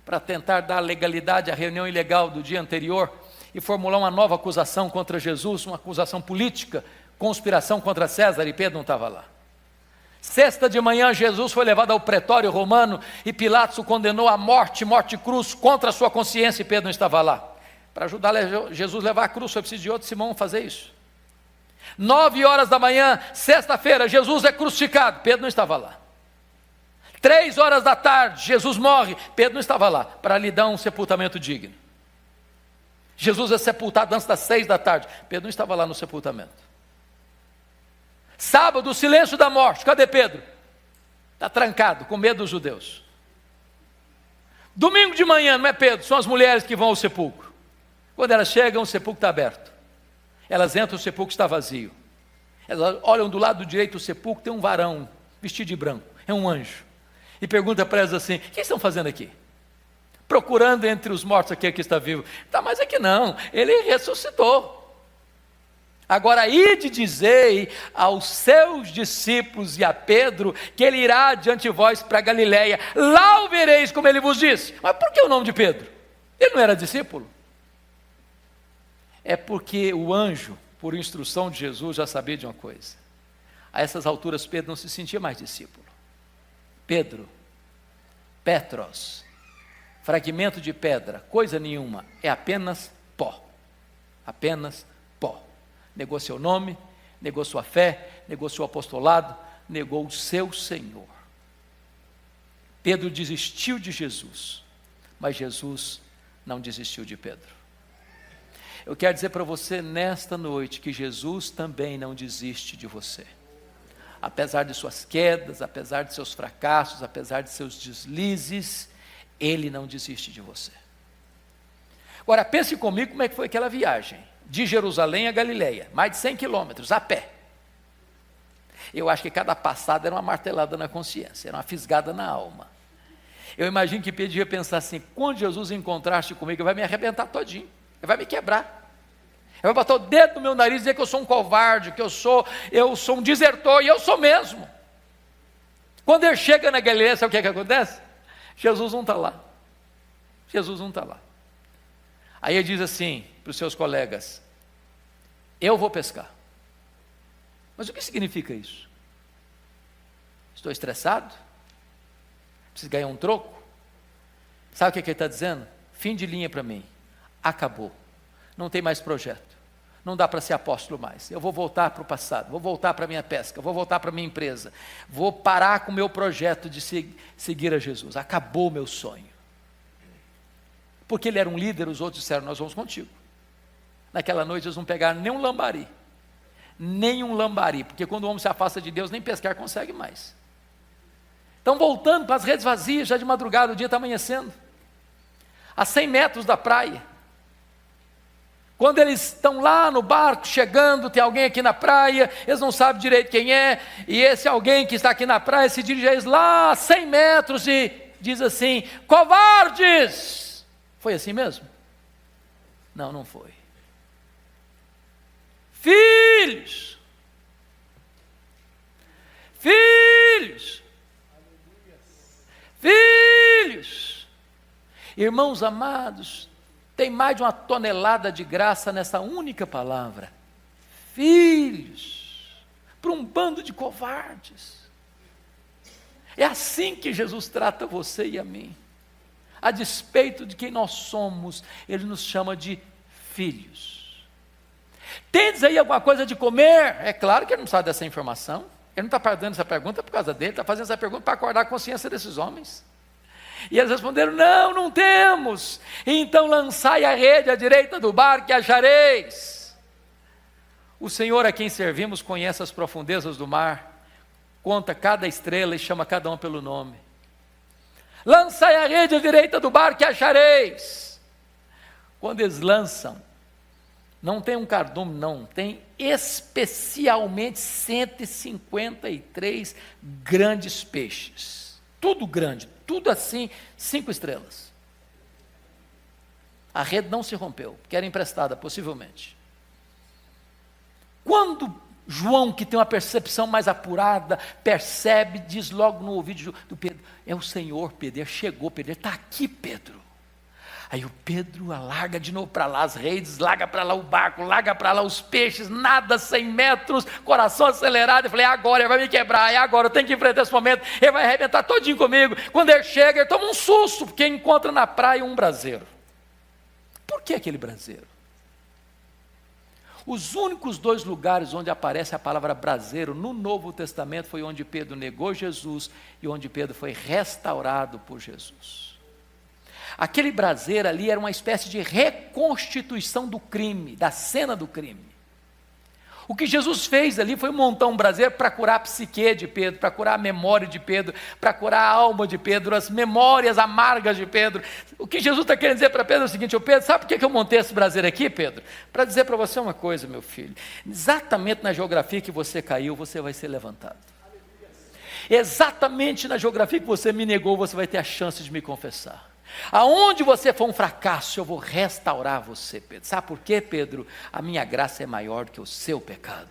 para tentar dar legalidade à reunião ilegal do dia anterior, e formular uma nova acusação contra Jesus, uma acusação política, conspiração contra César, e Pedro não estava lá. Sexta de manhã Jesus foi levado ao pretório romano, e Pilatos o condenou à morte, morte de cruz, contra a sua consciência, e Pedro não estava lá. Para ajudar Jesus a levar a cruz, foi preciso de outro Simão fazer isso. 9 horas da manhã, sexta-feira, Jesus é crucificado, Pedro não estava lá. 3 horas da tarde, Jesus morre, Pedro não estava lá, para lhe dar um sepultamento digno. Jesus é sepultado antes das 6 da tarde, Pedro não estava lá no sepultamento. Sábado, o silêncio da morte, cadê Pedro? Está trancado, com medo dos judeus. Domingo de manhã, não é Pedro, são as mulheres que vão ao sepulcro. Quando elas chegam, o sepulcro está aberto. Elas entram, o sepulcro está vazio. Elas olham do lado direito do sepulcro, tem um varão, vestido de branco, é um anjo. E pergunta para elas assim: o que estão fazendo aqui? Procurando entre os mortos aquele que está vivo. Tá, mas é que não, ele ressuscitou. Agora, ide dizei aos seus discípulos e a Pedro que ele irá diante de vós para Galiléia, lá o vereis como ele vos disse. Mas por que o nome de Pedro? Ele não era discípulo? É porque o anjo, por instrução de Jesus, já sabia de uma coisa. A essas alturas Pedro não se sentia mais discípulo. Pedro, Petros, fragmento de pedra, coisa nenhuma, é apenas pó. Apenas pó. Negou seu nome, negou sua fé, negou seu apostolado, negou o seu Senhor. Pedro desistiu de Jesus, mas Jesus não desistiu de Pedro. Eu quero dizer para você nesta noite que Jesus também não desiste de você. Apesar de suas quedas, apesar de seus fracassos, apesar de seus deslizes, Ele não desiste de você. Agora pense comigo como é que foi aquela viagem. De Jerusalém a Galiléia, mais de 100 quilômetros, a pé. Eu acho que cada passada era uma martelada na consciência, era uma fisgada na alma. Eu imagino que Pedro ia pensar assim: quando Jesus encontrar-se comigo, ele vai me arrebentar todinho, ele vai me quebrar. Ele vai botar o dedo no meu nariz e dizer que eu sou um covarde, que eu sou um desertor, e eu sou mesmo. Quando ele chega na Galiléia, sabe o que acontece? Jesus não está lá. Jesus não está lá. Aí ele diz assim para os seus colegas: eu vou pescar. Mas o que significa isso? Estou estressado? Preciso ganhar um troco? Sabe o que ele está dizendo? Fim de linha para mim. Acabou. Não tem mais projeto. Não dá para ser apóstolo mais. Eu vou voltar para o passado. Vou voltar para a minha pesca. Vou voltar para a minha empresa. Vou parar com o meu projeto de seguir a Jesus. Acabou o meu sonho. Porque ele era um líder, os outros disseram: nós vamos contigo. Naquela noite eles não pegaram nem um lambari. Nem um lambari. Porque quando o homem se afasta de Deus, nem pescar consegue mais. Estão voltando para as redes vazias, já de madrugada, o dia está amanhecendo. A 100 metros da praia. Quando eles estão lá no barco, chegando, tem alguém aqui na praia, eles não sabem direito quem é, e esse alguém que está aqui na praia se dirige a eles lá a 100 metros e diz assim: covardes! Foi assim mesmo? Não, não foi. Filhos! Filhos! Filhos! Irmãos amados, tem mais de 1 tonelada de graça nessa única palavra. Filhos! Para um bando de covardes. É assim que Jesus trata você e a mim. A despeito de quem nós somos, Ele nos chama de filhos. Tendes aí alguma coisa de comer? É claro que Ele não sabe dessa informação. Ele não está fazendo essa pergunta por causa dele, está fazendo essa pergunta para acordar a consciência desses homens. E eles responderam: não, não temos. Então lançai a rede à direita do barco e achareis. O Senhor a quem servimos conhece as profundezas do mar, conta cada estrela e chama cada um pelo nome. Lançai a rede à direita do barco e achareis. Quando eles lançam, não tem um cardume, não, tem especialmente 153 grandes peixes, tudo grande, tudo assim, 5 estrelas. A rede não se rompeu, porque era emprestada, possivelmente. Quando João, que tem uma percepção mais apurada, percebe, diz logo no ouvido do Pedro: é o Senhor, Pedro, ele chegou, Pedro, ele está aqui, Pedro. Aí o Pedro alarga de novo para lá as redes, larga para lá o barco, larga para lá os peixes, nada 100 metros, coração acelerado. Eu falei: agora ele vai me quebrar, é agora, eu tenho que enfrentar esse momento, ele vai arrebentar todinho comigo. Quando ele chega, ele toma um susto, porque encontra na praia um braseiro. Por que aquele braseiro? Os únicos 2 lugares onde aparece a palavra braseiro no Novo Testamento foi onde Pedro negou Jesus e onde Pedro foi restaurado por Jesus. Aquele braseiro ali era uma espécie de reconstituição do crime, da cena do crime. O que Jesus fez ali foi montar um braseiro para curar a psique de Pedro, para curar a memória de Pedro, para curar a alma de Pedro, as memórias amargas de Pedro. O que Jesus está querendo dizer para Pedro é o seguinte: Pedro, sabe por que eu montei esse braseiro aqui, Pedro? Para dizer para você uma coisa, meu filho: exatamente na geografia que você caiu, você vai ser levantado. Exatamente na geografia que você me negou, você vai ter a chance de me confessar. Aonde você for um fracasso, eu vou restaurar você, Pedro. Sabe por quê, Pedro? A minha graça é maior do que o seu pecado.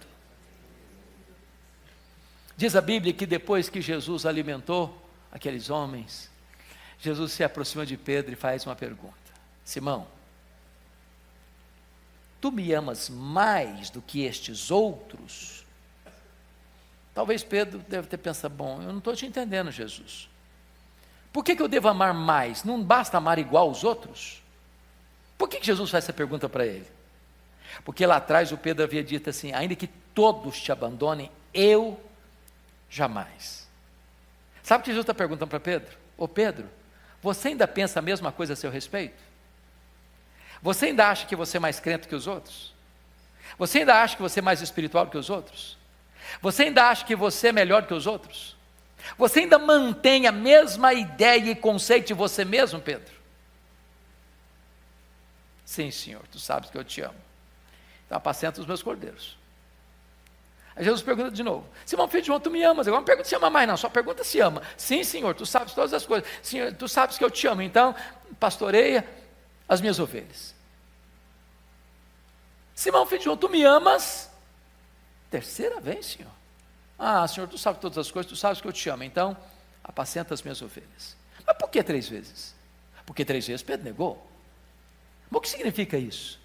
Diz a Bíblia que depois que Jesus alimentou aqueles homens, Jesus se aproxima de Pedro e faz uma pergunta: Simão, tu me amas mais do que estes outros? Talvez Pedro deve ter pensado: bom, eu não estou te entendendo, Jesus. Por que eu devo amar mais? Não basta amar igual aos outros? Por que Jesus faz essa pergunta para ele? Porque lá atrás o Pedro havia dito assim: ainda que todos te abandonem, eu jamais. Sabe o que Jesus está perguntando para Pedro? Ô Pedro, você ainda pensa a mesma coisa a seu respeito? Você ainda acha que você é mais crente que os outros? Você ainda acha que você é mais espiritual que os outros? Você ainda acha que você é melhor que os outros? Você ainda mantém a mesma ideia e conceito de você mesmo, Pedro? Sim, Senhor, tu sabes que eu te amo. Então apacenta os meus cordeiros. Aí Jesus pergunta de novo: Simão, filho de João, tu me amas? Agora não pergunta se ama mais não, só pergunta se ama. Sim, Senhor, tu sabes todas as coisas. Senhor, tu sabes que eu te amo, então pastoreia as minhas ovelhas. Simão, filho de João, tu me amas? 3ª vez, Senhor. Ah, Senhor, tu sabes todas as coisas, tu sabes que eu te amo, então apacenta as minhas ovelhas. Mas por que 3 vezes? Porque 3 vezes Pedro negou. Mas o que significa isso?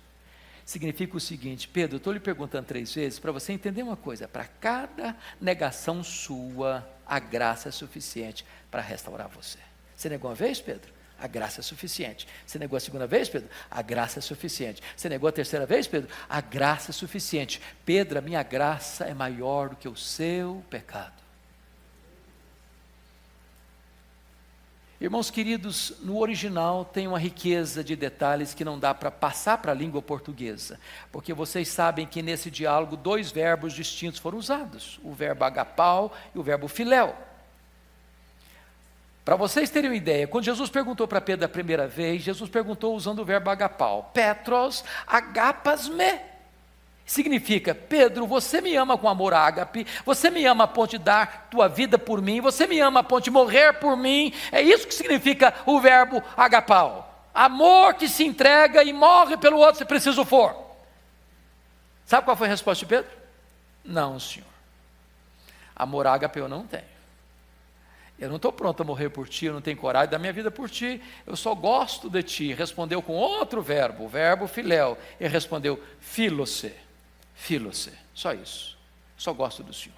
Significa o seguinte: Pedro, eu estou lhe perguntando 3 vezes para você entender uma coisa: para cada negação sua, a graça é suficiente para restaurar você. Você negou uma vez, Pedro? A graça é suficiente. Você negou a 2ª vez, Pedro? A graça é suficiente. Você negou a 3ª vez, Pedro? A graça é suficiente. Pedro, a minha graça é maior do que o seu pecado. Irmãos queridos, no original tem uma riqueza de detalhes que não dá para passar para a língua portuguesa, porque vocês sabem que nesse diálogo 2 verbos distintos foram usados: o verbo agapau e o verbo filéu. Para vocês terem uma ideia, quando Jesus perguntou para Pedro a primeira vez, Jesus perguntou usando o verbo agapau: Petros agapas me. Significa: Pedro, você me ama com amor ágape, você me ama a ponto de dar tua vida por mim, você me ama a ponto de morrer por mim. É isso que significa o verbo agapau: amor que se entrega e morre pelo outro se preciso for. Sabe qual foi a resposta de Pedro? Não, Senhor, amor ágape eu não tenho. Eu não estou pronto a morrer por ti, eu não tenho coragem da minha vida por ti, eu só gosto de ti. Respondeu com outro verbo, o verbo filéu. Ele respondeu filose, só isso, só gosto do Senhor.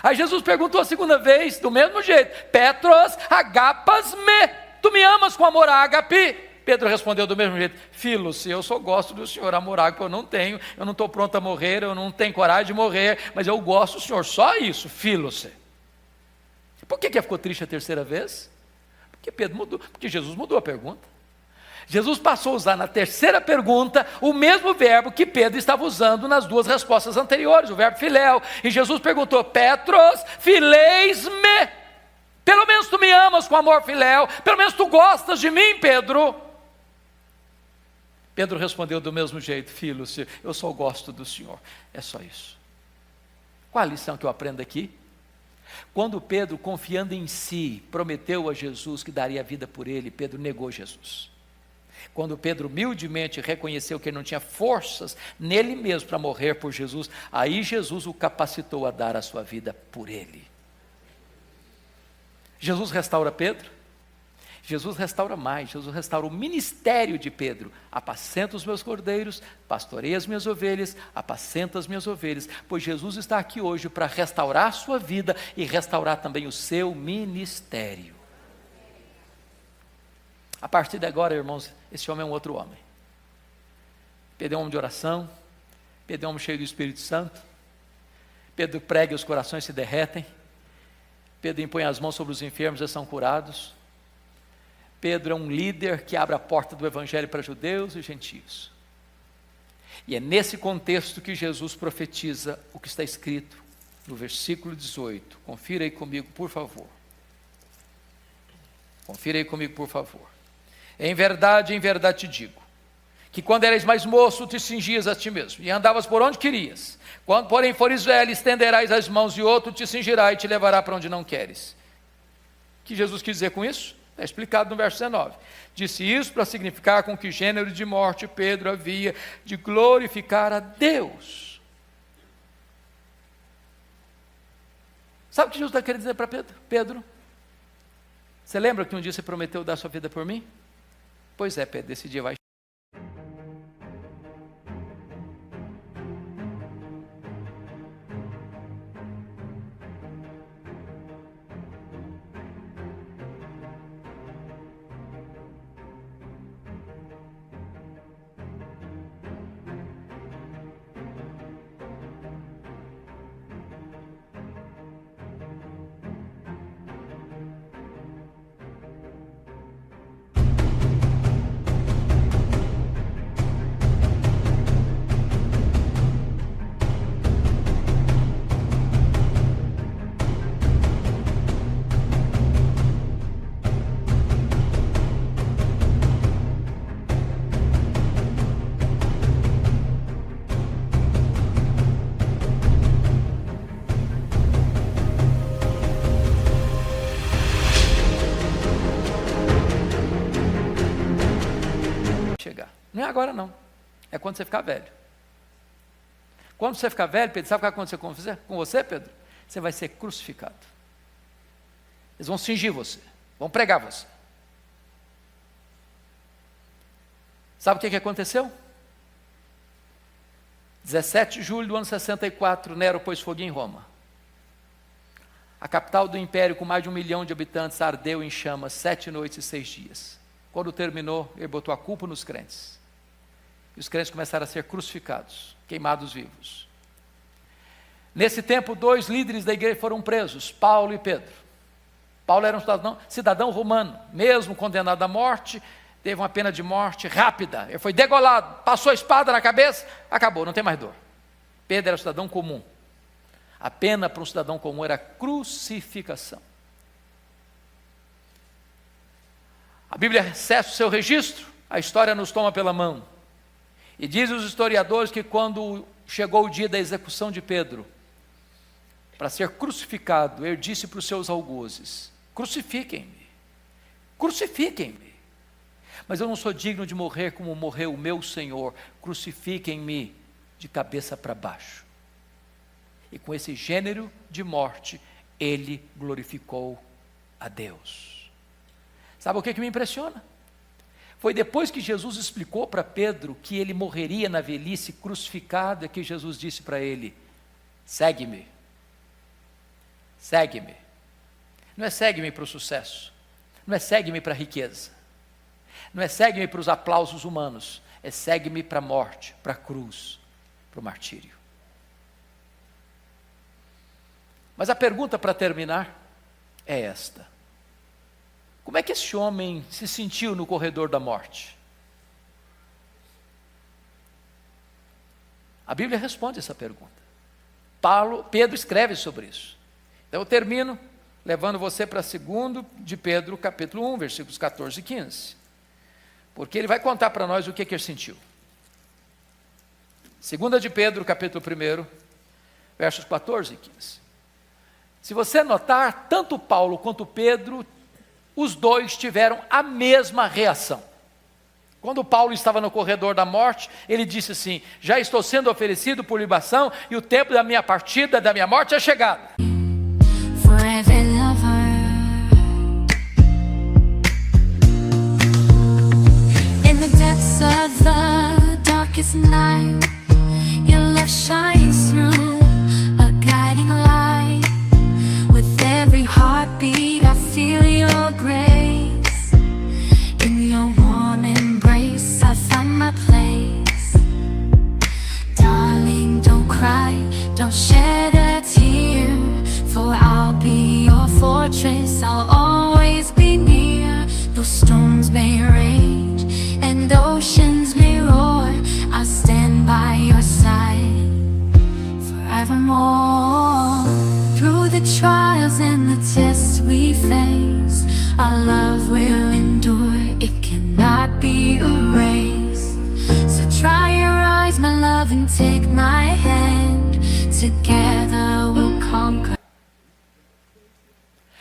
Aí Jesus perguntou a 2ª vez, do mesmo jeito: Petros agapas me, tu me amas com amor ágape? Pedro respondeu do mesmo jeito: filho, se eu só gosto do Senhor, amor que eu não estou pronto a morrer, eu não tenho coragem de morrer, mas eu gosto do Senhor, só isso, filho. Por que ficou triste a terceira vez? Porque Pedro mudou, porque Jesus mudou a pergunta. Jesus passou a usar na terceira pergunta o mesmo verbo que Pedro estava usando nas duas respostas anteriores, o verbo filéu. E Jesus perguntou: Petros, fileis-me? Pelo menos tu me amas com amor filéu, pelo menos tu gostas de mim, Pedro. Pedro respondeu do mesmo jeito: filho, eu só gosto do Senhor, é só isso. Qual a lição que eu aprendo aqui? Quando Pedro, confiando em si, prometeu a Jesus que daria a vida por ele, Pedro negou Jesus. Quando Pedro humildemente reconheceu que ele não tinha forças nele mesmo para morrer por Jesus, aí Jesus o capacitou a dar a sua vida por ele. Jesus restaura Pedro? Jesus restaura mais, Jesus restaura o ministério de Pedro. Apacenta os meus cordeiros, pastorei as minhas ovelhas, apacenta as minhas ovelhas, pois Jesus está aqui hoje para restaurar a sua vida e restaurar também o seu ministério. A partir de agora, irmãos, esse homem é um outro homem. Pedro é um homem de oração, Pedro é um homem cheio do Espírito Santo, Pedro prega e os corações se derretem, Pedro impõe as mãos sobre os enfermos e são curados. Pedro é um líder que abre a porta do Evangelho para judeus e gentios. E é nesse contexto que Jesus profetiza o que está escrito no versículo 18. Confira aí comigo, por favor. Confira aí comigo, por favor. Em verdade te digo, que quando eras mais moço, te cingias a ti mesmo, e andavas por onde querias. Quando, porém, fores velho, estenderás as mãos, e outro te cingirá e te levará para onde não queres. O que Jesus quis dizer com isso? Está explicado no verso 19. Disse isso para significar com que gênero de morte Pedro havia de glorificar a Deus. Sabe o que Jesus está querendo dizer para Pedro? Pedro, você lembra que um dia você prometeu dar sua vida por mim? Pois é, Pedro, esse dia vai. Não é agora não, é quando você ficar velho. Quando você ficar velho, Pedro, sabe o que vai acontecer com você, Pedro? Você vai ser crucificado. Eles vão cingir você, vão pregar você. Sabe o que aconteceu? 17 de julho do ano 64, Nero pôs fogo em Roma. A capital do império, com mais de 1 milhão de habitantes, ardeu em chamas 7 noites e 6 dias. Quando terminou, ele botou a culpa nos crentes. E os crentes começaram a ser crucificados, queimados vivos. Nesse tempo, 2 líderes da igreja foram presos, Paulo e Pedro. Paulo era um cidadão romano, mesmo condenado à morte, teve uma pena de morte rápida. Ele foi degolado, passou a espada na cabeça, acabou, não tem mais dor. Pedro era um cidadão comum. A pena para um cidadão comum era crucificação. A Bíblia cessa o seu registro, a história nos toma pela mão. E diz os historiadores que quando chegou o dia da execução de Pedro, para ser crucificado, ele disse para os seus algozes: crucifiquem-me, crucifiquem-me, mas eu não sou digno de morrer como morreu o meu Senhor, crucifiquem-me de cabeça para baixo. E com esse gênero de morte, ele glorificou a Deus. Sabe o que me impressiona? Foi depois que Jesus explicou para Pedro que ele morreria na velhice crucificado, é que Jesus disse para ele: segue-me, segue-me. Não é segue-me para o sucesso, não é segue-me para a riqueza, não é segue-me para os aplausos humanos, é segue-me para a morte, para a cruz, para o martírio. Mas a pergunta para terminar é esta: como é que esse homem se sentiu no corredor da morte? A Bíblia responde essa pergunta. Pedro escreve sobre isso. Então eu termino levando você para 2 de Pedro, capítulo 1, versículos 14 e 15. Porque ele vai contar para nós o que ele sentiu. 2 de Pedro, capítulo 1, versos 14 e 15. Se você notar, tanto Paulo quanto Pedro, os dois tiveram a mesma reação. Quando Paulo estava no corredor da morte, ele disse assim: já estou sendo oferecido por libação e o tempo da minha partida, da minha morte é chegado. Forever lover, in the depths of the darkest night, your love shines through, a guiding light. With every heartbeat I feel your grace, in your warm embrace I find my place. Darling, don't cry, don't shed a tear, for I'll be your fortress, I'll always be near. Though storms may rage and oceans may roar, I'll stand by your side forevermore. Through the trials and the tests we face, our love will endure, it cannot be erased. So dry your eyes, my love, and take my hand, together we'll conquer.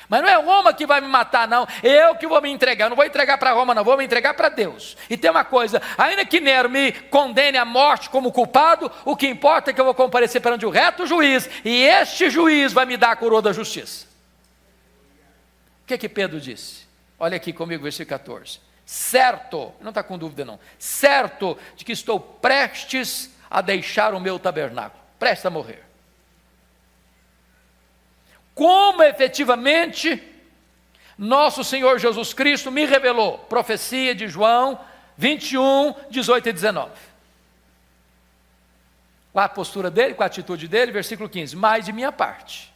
Mas não é Roma que vai me matar, não. Eu que vou me entregar. Eu não vou entregar para Roma, não. Vou me entregar para Deus. E tem uma coisa: ainda que Nero me condene à morte como culpado, o que importa é que eu vou comparecer perante o reto juiz, e este juiz vai me dar a coroa da justiça. O que Pedro disse? Olha aqui comigo, versículo 14. Certo, não está com dúvida não, certo de que estou prestes a deixar o meu tabernáculo, prestes a morrer. Como efetivamente nosso Senhor Jesus Cristo me revelou. Profecia de João 21, 18 e 19. Qual a postura dele, qual a atitude dele? Versículo 15. Mas de minha parte.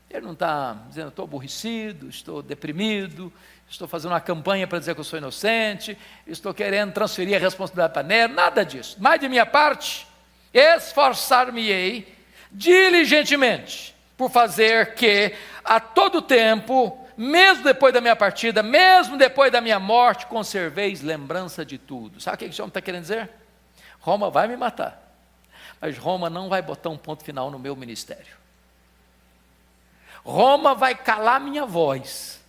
Ele não está dizendo: estou aborrecido, estou deprimido, estou fazendo uma campanha para dizer que eu sou inocente, estou querendo transferir a responsabilidade para Nero, nada disso. Mas de minha parte, esforçar-me-ei diligentemente por fazer que a todo tempo, mesmo depois da minha partida, mesmo depois da minha morte, conserveis lembrança de tudo. Sabe o que esse homem está querendo dizer? Roma vai me matar, mas Roma não vai botar um ponto final no meu ministério. Roma vai calar minha voz,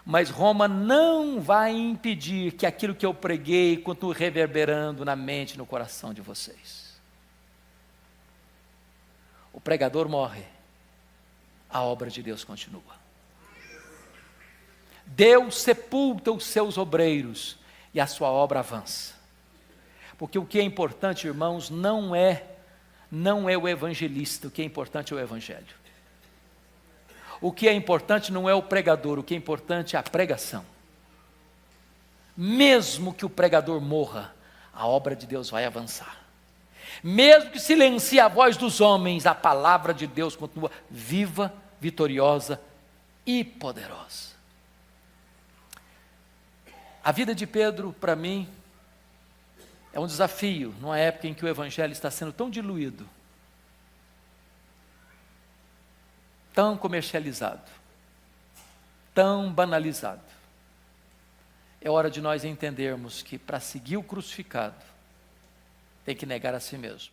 mas Roma não vai impedir que aquilo que eu preguei continue reverberando na mente e no coração de vocês. O pregador morre, a obra de Deus continua. Deus sepulta os seus obreiros e a sua obra avança. Porque o que é importante, irmãos, não é o evangelista, o que é importante é o evangelho. O que é importante não é o pregador, o que é importante é a pregação. Mesmo que o pregador morra, a obra de Deus vai avançar. Mesmo que silencie a voz dos homens, a palavra de Deus continua viva, vitoriosa e poderosa. A vida de Pedro, para mim, é um desafio, numa época em que o evangelho está sendo tão diluído, tão comercializado, tão banalizado. É hora de nós entendermos que para seguir o crucificado, tem que negar a si mesmo.